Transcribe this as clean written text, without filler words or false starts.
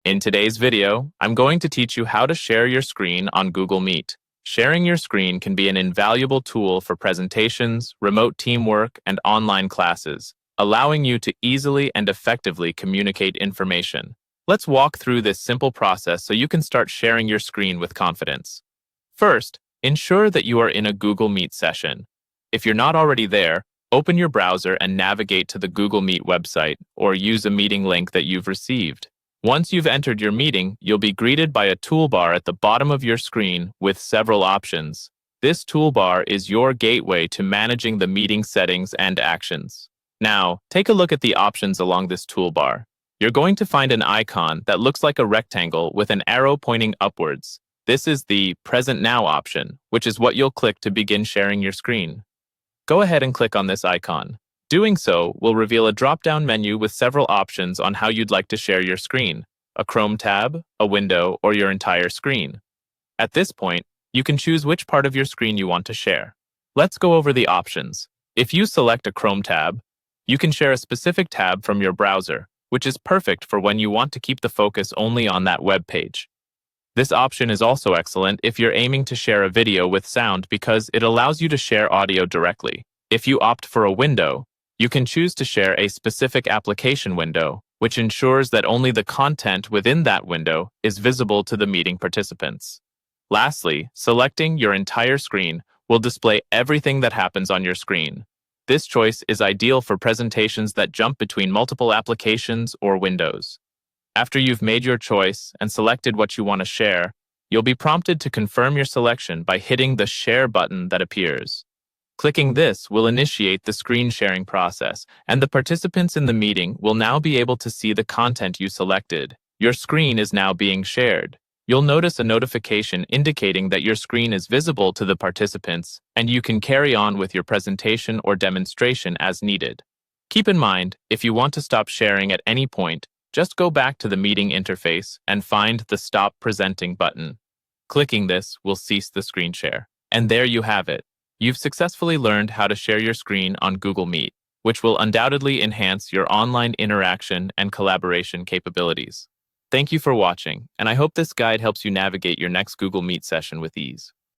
In today's video, I'm going to teach you how to share your screen on Google Meet. Sharing your screen can be an invaluable tool for presentations, remote teamwork, and online classes, allowing you to easily and effectively communicate information. Let's walk through this simple process so you can start sharing your screen with confidence. First, ensure that you are in a Google Meet session. If you're not already there, open your browser and navigate to the Google Meet website or use a meeting link that you've received. Once you've entered your meeting, you'll be greeted by a toolbar at the bottom of your screen with several options. This toolbar is your gateway to managing the meeting settings and actions. Now, take a look at the options along this toolbar. You're going to find an icon that looks like a rectangle with an arrow pointing upwards. This is the Present Now option, which is what you'll click to begin sharing your screen. Go ahead and click on this icon. Doing so will reveal a drop-down menu with several options on how you'd like to share your screen: a Chrome tab, a window, or your entire screen. At this point, you can choose which part of your screen you want to share. Let's go over the options. If you select a Chrome tab, you can share a specific tab from your browser, which is perfect for when you want to keep the focus only on that web page. This option is also excellent if you're aiming to share a video with sound because it allows you to share audio directly. If you opt for a window, you can choose to share a specific application window, which ensures that only the content within that window is visible to the meeting participants. Lastly, selecting your entire screen will display everything that happens on your screen. This choice is ideal for presentations that jump between multiple applications or windows. After you've made your choice and selected what you want to share, you'll be prompted to confirm your selection by hitting the Share button that appears. Clicking this will initiate the screen sharing process, and the participants in the meeting will now be able to see the content you selected. Your screen is now being shared. You'll notice a notification indicating that your screen is visible to the participants, and you can carry on with your presentation or demonstration as needed. Keep in mind, if you want to stop sharing at any point, just go back to the meeting interface and find the Stop Presenting button. Clicking this will cease the screen share. And there you have it. You've successfully learned how to share your screen on Google Meet, which will undoubtedly enhance your online interaction and collaboration capabilities. Thank you for watching, and I hope this guide helps you navigate your next Google Meet session with ease.